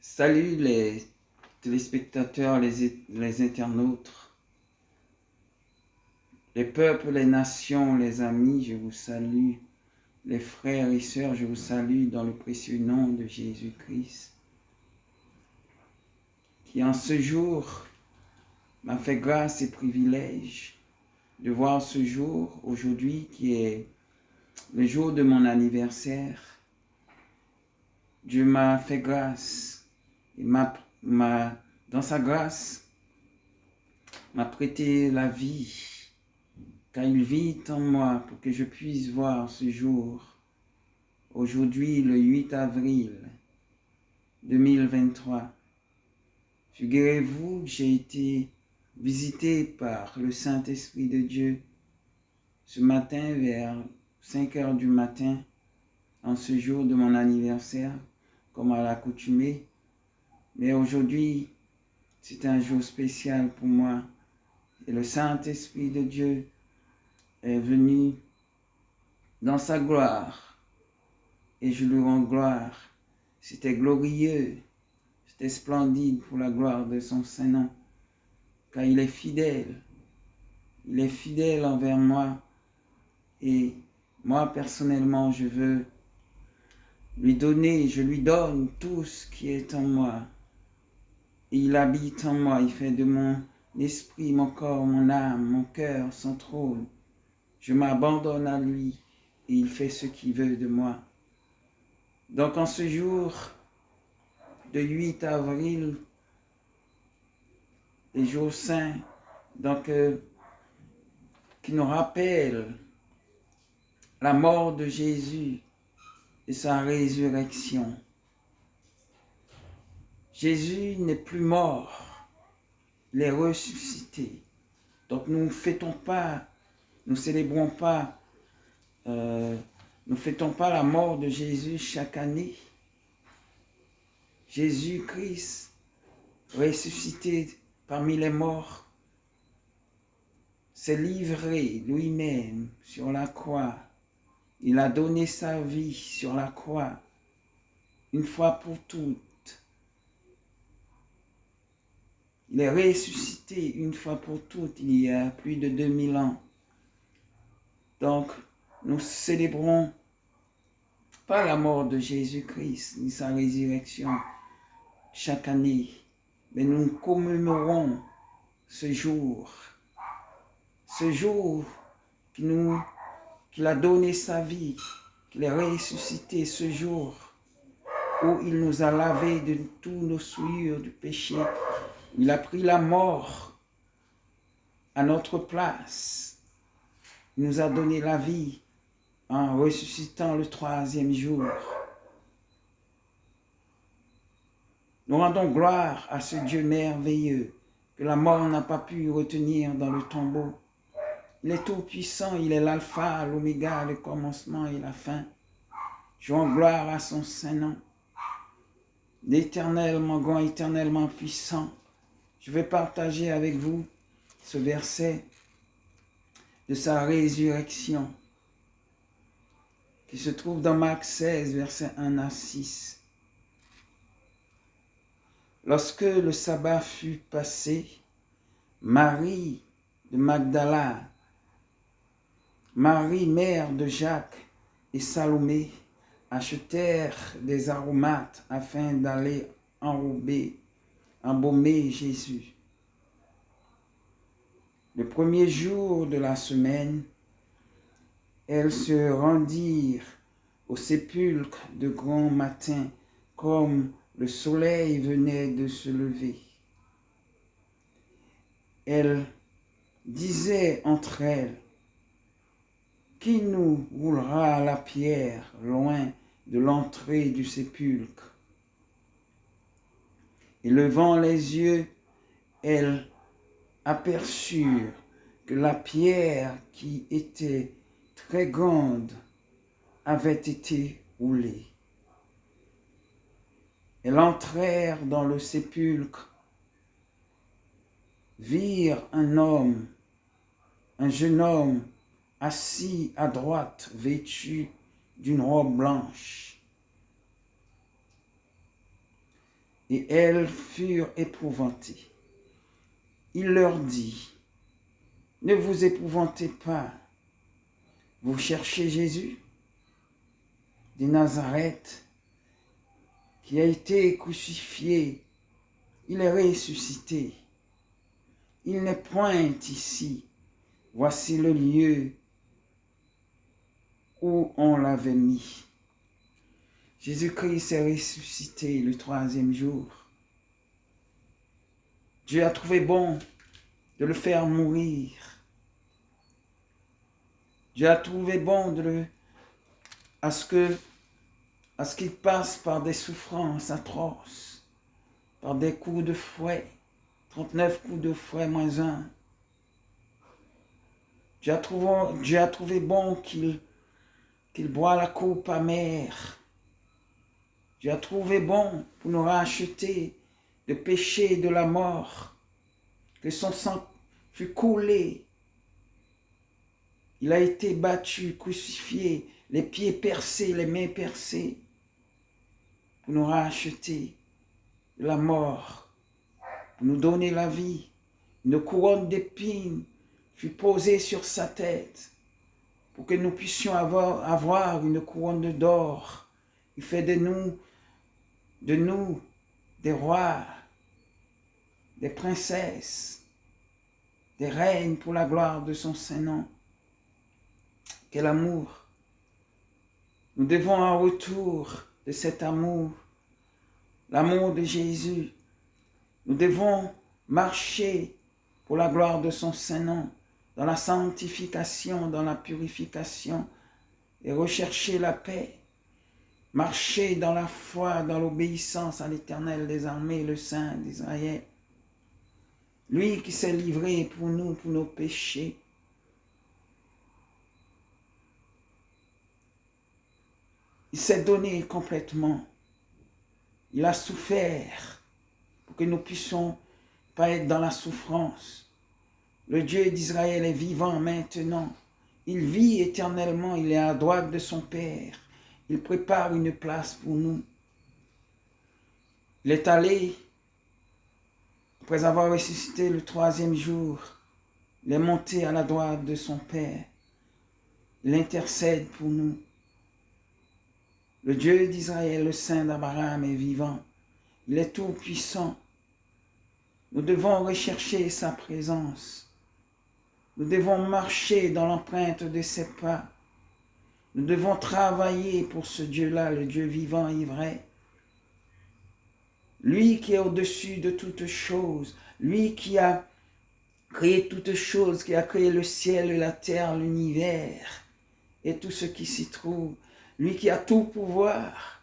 Salut les téléspectateurs, les internautes, les peuples, les nations, les amis, je vous salue. Les frères et sœurs, je vous salue dans le précieux nom de Jésus-Christ, qui en ce jour m'a fait grâce et privilège de voir ce jour, aujourd'hui, qui est le jour de mon anniversaire. Dieu m'a fait grâce et dans sa grâce, m'a prêté la vie, car il vit en moi pour que je puisse voir ce jour, aujourd'hui le 8 avril 2023. Figurez-vous que j'ai été visité par le Saint-Esprit de Dieu ce matin vers 5 heures du matin, en ce jour de mon anniversaire, comme à l'accoutumée. Mais aujourd'hui, c'est un jour spécial pour moi. Et le Saint-Esprit de Dieu est venu dans sa gloire. Et je lui rends gloire. C'était glorieux, c'était splendide pour la gloire de son Saint-Nom. Car il est fidèle envers moi. Et moi, personnellement, je lui donne tout ce qui est en moi. Et il habite en moi, il fait de mon esprit, mon corps, mon âme, mon cœur, son trône. Je m'abandonne à lui et il fait ce qu'il veut de moi. Donc en ce jour de 8 avril, les jours saints, donc qui nous rappellent la mort de Jésus et sa résurrection. Jésus n'est plus mort, il est ressuscité. Donc nous ne fêtons pas, nous ne célébrons pas, nous fêtons pas la mort de Jésus chaque année. Jésus-Christ, ressuscité parmi les morts, s'est livré lui-même sur la croix. Il a donné sa vie sur la croix, une fois pour toutes. Il est ressuscité une fois pour toutes, il y a plus de 2000 ans. Donc, nous célébrons pas la mort de Jésus-Christ, ni sa résurrection chaque année, mais nous commémorons ce jour qu'il a donné sa vie, qu'il est ressuscité ce jour, où il nous a lavé de tous nos souillures du péché. Il a pris la mort à notre place. Il nous a donné la vie en ressuscitant le 3e jour. Nous rendons gloire à ce Dieu merveilleux que la mort n'a pas pu retenir dans le tombeau. Il est tout puissant, il est l'alpha, l'oméga, le commencement et la fin. Je rends gloire à son Saint-Nom, l'éternellement grand, éternellement puissant. Je vais partager avec vous ce verset de sa résurrection qui se trouve dans Marc 16, versets 1 à 6. Lorsque le sabbat fut passé, Marie de Magdala, Marie, mère de Jacques, et Salomé achetèrent des aromates afin d'aller embaumer Jésus. Le 1er jour de la semaine, elles se rendirent au sépulcre de grand matin, comme le soleil venait de se lever. Elles disaient entre elles: qui nous roulera la pierre loin de l'entrée du sépulcre? Et levant les yeux, elles aperçurent que la pierre qui était très grande avait été roulée. Elles entrèrent dans le sépulcre, virent un jeune homme assis à droite, vêtu d'une robe blanche. et elles furent épouvantées. Il leur dit, ne vous épouvantez pas, vous cherchez Jésus de Nazareth, qui a été crucifié, il est ressuscité. Il n'est point ici. Voici le lieu où on l'avait mis. Jésus-Christ est ressuscité le 3e jour. Dieu a trouvé bon de le faire mourir. Dieu a trouvé bon à ce qu'il passe par des souffrances atroces, par des coups de fouet, 39 coups de fouet moins 1. Dieu a trouvé bon qu'il boit la coupe amère. Dieu a trouvé bon pour nous racheter de péché et de la mort, que son sang fut coulé. Il a été battu, crucifié, les pieds percés, les mains percées, pour nous racheter de la mort, pour nous donner la vie. Une couronne d'épines fut posée sur sa tête, pour que nous puissions avoir une couronne d'or. Il fait de nous des rois, des princesses, des reines pour la gloire de son Saint-Nom. Quel amour! Nous devons en retour de cet amour, l'amour de Jésus. Nous devons marcher pour la gloire de son Saint-Nom, dans la sanctification, dans la purification, et rechercher la paix. Marcher dans la foi, dans l'obéissance à l'Éternel des armées, le Saint d'Israël. Lui qui s'est livré pour nous, pour nos péchés. Il s'est donné complètement. Il a souffert pour que nous puissions pas être dans la souffrance. Le Dieu d'Israël est vivant maintenant. Il vit éternellement, il est à droite de son Père. Il prépare une place pour nous. Il est allé, après avoir ressuscité le 3e jour, il est monté à la droite de son Père. Il intercède pour nous. Le Dieu d'Israël, le Saint d'Abraham, est vivant. Il est tout puissant. Nous devons rechercher sa présence. Nous devons marcher dans l'empreinte de ses pas. Nous devons travailler pour ce Dieu-là, le Dieu vivant et vrai. Lui qui est au-dessus de toutes choses, lui qui a créé toutes choses, qui a créé le ciel, la terre, l'univers et tout ce qui s'y trouve. Lui qui a tout pouvoir.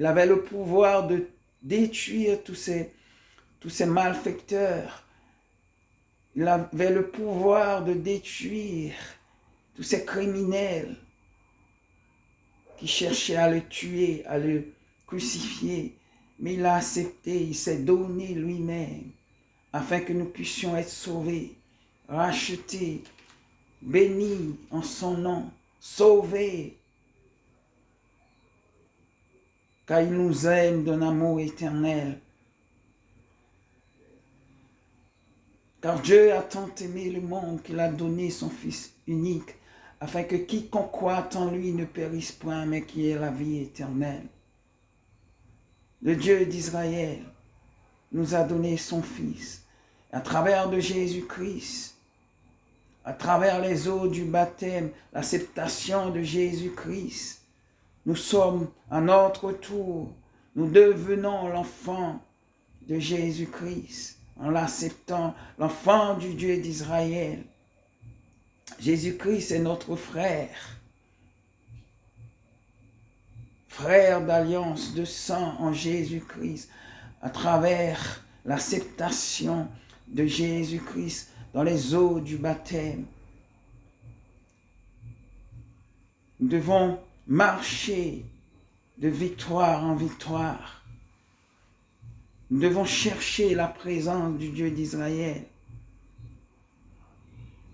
Il avait le pouvoir de détruire tous ces malfaiteurs. Il avait le pouvoir de détruire tous ces criminels qui cherchaient à le tuer, à le crucifier. Mais il a accepté, il s'est donné lui-même afin que nous puissions être sauvés, rachetés, bénis en son nom, sauvés. Car il nous aime d'un amour éternel. Car Dieu a tant aimé le monde qu'il a donné son Fils unique, afin que quiconque croit en lui ne périsse point, mais qu'il ait la vie éternelle. Le Dieu d'Israël nous a donné son Fils. À travers de Jésus-Christ, à travers les eaux du baptême, l'acceptation de Jésus-Christ, nous sommes à notre tour, nous devenons l'enfant de Jésus-Christ en l'acceptant, l'enfant du Dieu d'Israël. Jésus-Christ est notre frère, frère d'alliance de sang en Jésus-Christ, à travers l'acceptation de Jésus-Christ dans les eaux du baptême. Nous devons marcher de victoire en victoire. Nous devons chercher la présence du Dieu d'Israël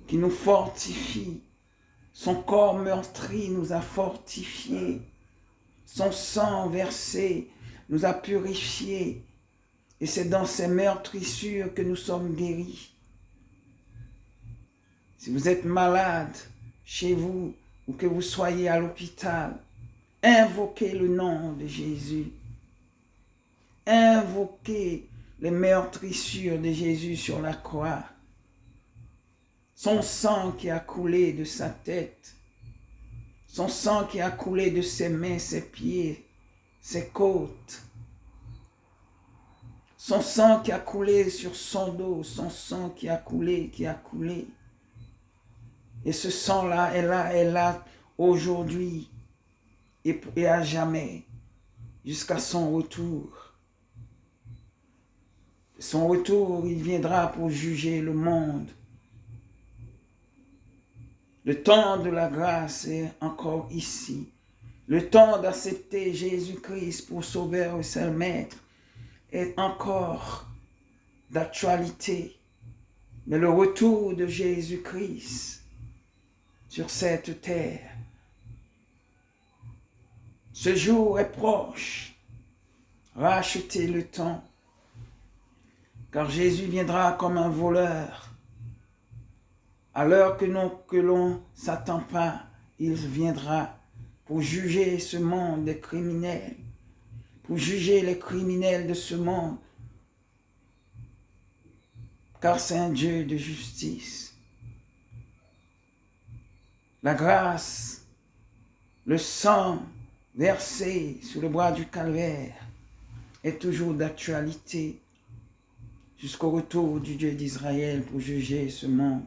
qui nous fortifie. Son corps meurtri nous a fortifiés. Son sang versé nous a purifiés. Et c'est dans ces meurtrissures que nous sommes guéris. Si vous êtes malade chez vous ou que vous soyez à l'hôpital, invoquez le nom de Jésus. Invoquez les meurtrissures de Jésus sur la croix. Son sang qui a coulé de sa tête, son sang qui a coulé de ses mains, ses pieds, ses côtes, son sang qui a coulé sur son dos, son sang qui a coulé. Et ce sang-là est là aujourd'hui et à jamais, jusqu'à son retour. Son retour, il viendra pour juger le monde. Le temps de la grâce est encore ici. Le temps d'accepter Jésus-Christ pour sauveur et seul maître est encore d'actualité. Mais le retour de Jésus-Christ sur cette terre, ce jour est proche. Rachetez le temps, car Jésus viendra comme un voleur. À l'heure que l'on ne s'attend pas, il viendra pour juger ce monde des criminels, pour juger les criminels de ce monde, car c'est un Dieu de justice. La grâce, le sang versé sous le bras du calvaire est toujours d'actualité jusqu'au retour du Dieu d'Israël pour juger ce monde.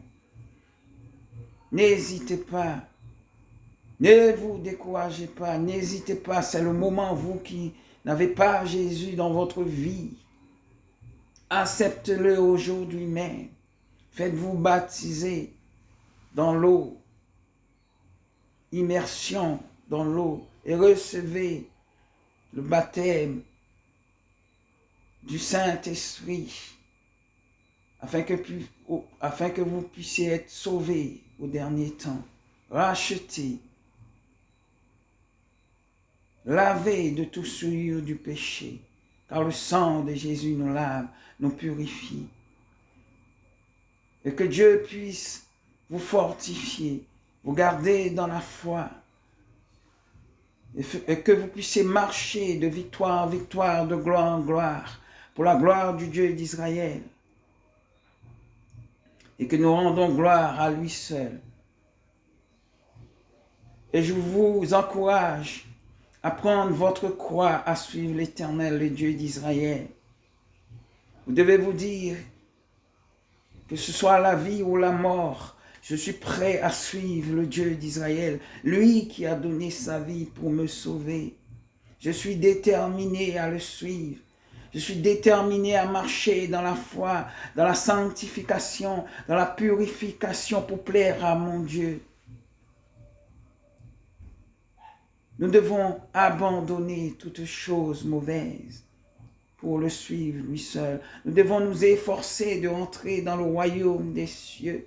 N'hésitez pas, ne vous découragez pas, n'hésitez pas, c'est le moment, vous qui n'avez pas Jésus dans votre vie, acceptez-le aujourd'hui même, faites-vous baptiser dans l'eau, immersion dans l'eau et recevez le baptême du Saint-Esprit afin que vous puissiez être sauvés au dernier temps, rachetés, lavés de tout souillure du péché, car le sang de Jésus nous lave, nous purifie. Et que Dieu puisse vous fortifier, vous garder dans la foi, et que vous puissiez marcher de victoire en victoire, de gloire en gloire, pour la gloire du Dieu d'Israël. Et que nous rendons gloire à lui seul. Et je vous encourage à prendre votre croix, à suivre l'Éternel, le Dieu d'Israël. Vous devez vous dire, que ce soit la vie ou la mort, je suis prêt à suivre le Dieu d'Israël, lui qui a donné sa vie pour me sauver. Je suis déterminé à le suivre. Je suis déterminé à marcher dans la foi, dans la sanctification, dans la purification pour plaire à mon Dieu. Nous devons abandonner toutes choses mauvaises pour le suivre lui seul. Nous devons nous efforcer de entrer dans le royaume des cieux.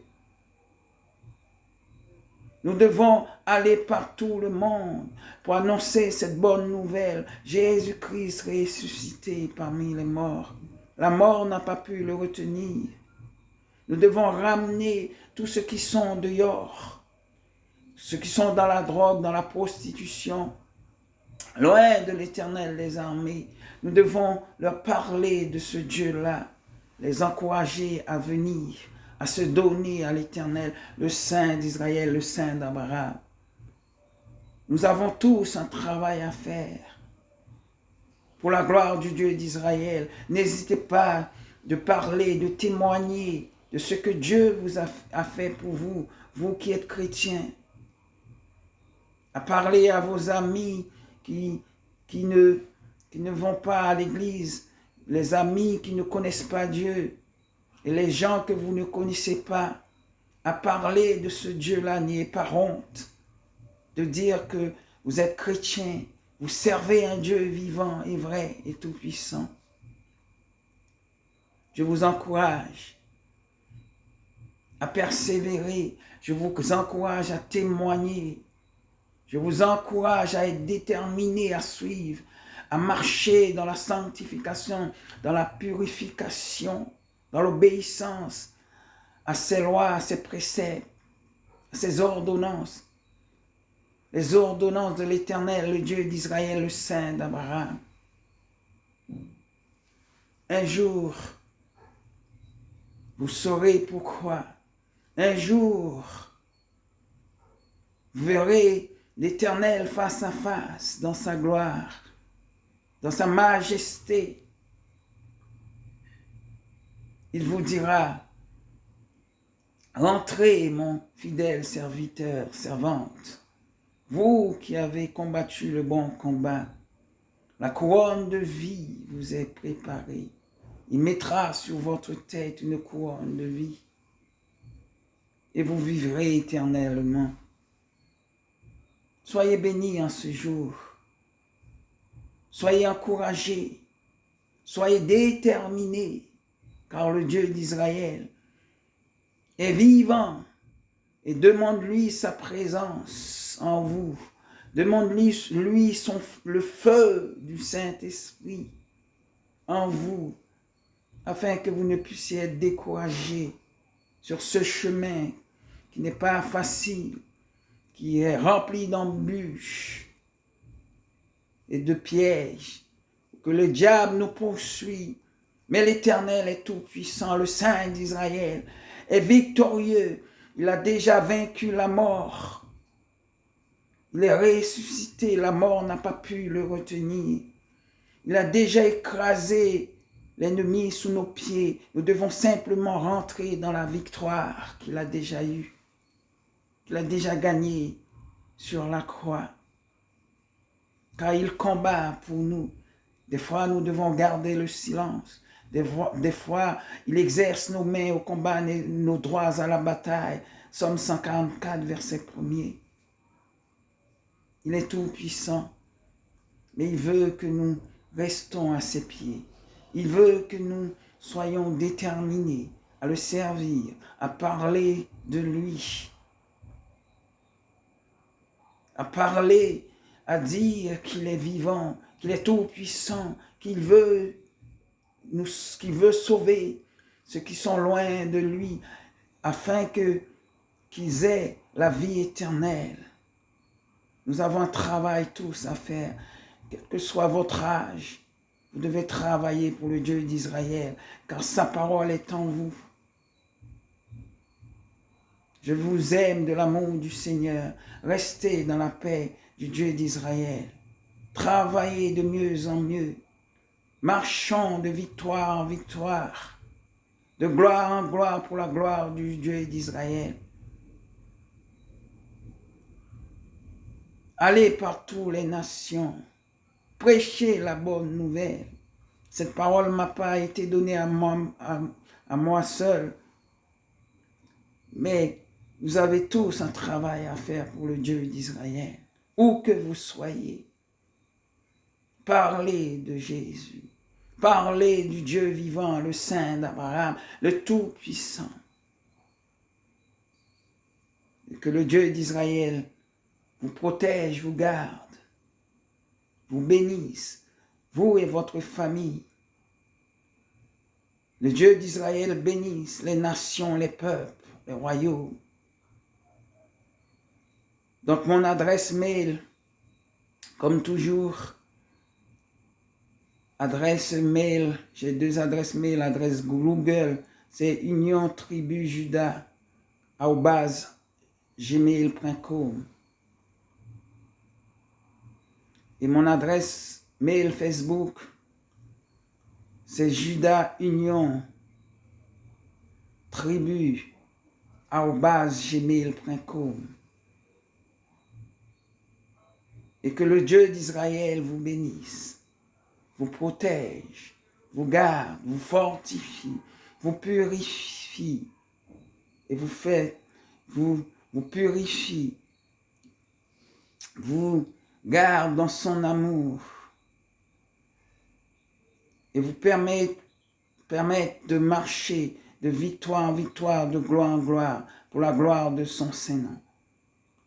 Nous devons aller par tout le monde pour annoncer cette bonne nouvelle. Jésus-Christ ressuscité parmi les morts. La mort n'a pas pu le retenir. Nous devons ramener tous ceux qui sont dehors, ceux qui sont dans la drogue, dans la prostitution, loin de l'Éternel des armées. Nous devons leur parler de ce Dieu-là, les encourager à venir, à se donner à l'Éternel, le Saint d'Israël, le Saint d'Abraham. Nous avons tous un travail à faire pour la gloire du Dieu d'Israël. N'hésitez pas de parler, de témoigner de ce que Dieu vous a fait pour vous, vous qui êtes chrétiens. À parler à vos amis qui ne vont pas à l'église, les amis qui ne connaissent pas Dieu, et les gens que vous ne connaissez pas, à parler de ce Dieu-là. N'ayez pas honte de dire que vous êtes chrétien, vous servez un Dieu vivant et vrai et tout-puissant. Je vous encourage à persévérer, je vous encourage à témoigner, je vous encourage à être déterminé à suivre, à marcher dans la sanctification, dans la purification, dans l'obéissance à ses lois, à ses préceptes, à ses ordonnances. Les ordonnances de l'Éternel, le Dieu d'Israël, le Saint d'Abraham. Un jour, vous saurez pourquoi. Un jour, vous verrez l'Éternel face à face, dans sa gloire, dans sa majesté. Il vous dira, rentrez mon fidèle serviteur, servante, vous qui avez combattu le bon combat, la couronne de vie vous est préparée. Il mettra sur votre tête une couronne de vie et vous vivrez éternellement. Soyez bénis en ce jour. Soyez encouragés. Soyez déterminés, car le Dieu d'Israël est vivant et demande-lui sa présence en vous. Demande-lui le feu du Saint-Esprit en vous, afin que vous ne puissiez être découragés sur ce chemin qui n'est pas facile, qui est rempli d'embûches et de pièges, que le diable nous poursuit. Mais l'Éternel est tout-puissant, le Saint d'Israël est victorieux. Il a déjà vaincu la mort. Il est ressuscité, la mort n'a pas pu le retenir. Il a déjà écrasé l'ennemi sous nos pieds. Nous devons simplement rentrer dans la victoire qu'il a déjà eue, qu'il a déjà gagnée sur la croix. Car il combat pour nous. Des fois, nous devons garder le silence. Des fois, il exerce nos mains au combat, nos droits à la bataille. Psaume 144, verset 1er. Il est tout puissant, mais il veut que nous restons à ses pieds. Il veut que nous soyons déterminés à le servir, à parler de lui, à parler, à dire qu'il est vivant, qu'il est tout puissant, qu'il veut sauver ceux qui sont loin de lui, afin qu'ils aient la vie éternelle. Nous avons un travail tous à faire, quel que soit votre âge. Vous devez travailler pour le Dieu d'Israël, car sa parole est en vous. Je vous aime de l'amour du Seigneur. Restez dans la paix du Dieu d'Israël. Travaillez de mieux en mieux. Marchons de victoire en victoire, de gloire en gloire pour la gloire du Dieu d'Israël. Allez par toutes les nations, prêchez la bonne nouvelle. Cette parole ne m'a pas été donnée à moi seul, mais vous avez tous un travail à faire pour le Dieu d'Israël. Où que vous soyez, parlez de Jésus. Parlez du Dieu vivant, le Saint d'Abraham, le Tout-Puissant. Que le Dieu d'Israël vous protège, vous garde, vous bénisse, vous et votre famille. Le Dieu d'Israël bénisse les nations, les peuples, les royaumes. Donc mon adresse mail, comme toujours, adresse mail, j'ai deux adresses mail, adresse Google, c'est uniontribujuda@gmail.com. Et mon adresse mail Facebook, c'est judauniontribu@gmail.com. Et que le Dieu d'Israël vous bénisse, vous protège, vous garde, vous fortifie, vous purifie, et vous purifie, vous garde dans son amour, et vous permettre de marcher de victoire en victoire, de gloire en gloire, pour la gloire de son Saint-Nom.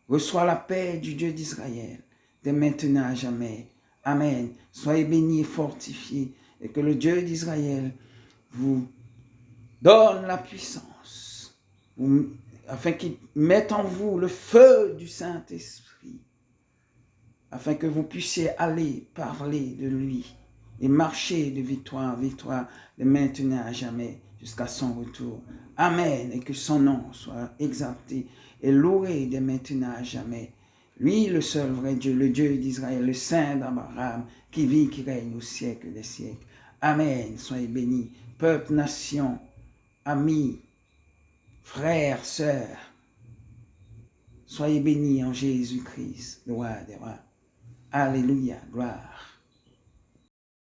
Reçois la paix du Dieu d'Israël, dès maintenant à jamais. Amen. Soyez bénis et fortifiés et que le Dieu d'Israël vous donne la puissance afin qu'il mette en vous le feu du Saint-Esprit afin que vous puissiez aller parler de lui et marcher de victoire en victoire de maintenant à jamais jusqu'à son retour. Amen. Et que son nom soit exalté et loué de maintenant à jamais. Lui, le seul vrai Dieu, le Dieu d'Israël, le Saint d'Abraham, qui vit, qui règne au siècle des siècles. Amen. Soyez bénis. Peuple, nation, amis, frères, sœurs, soyez bénis en Jésus-Christ, le roi des rois. Alléluia, gloire.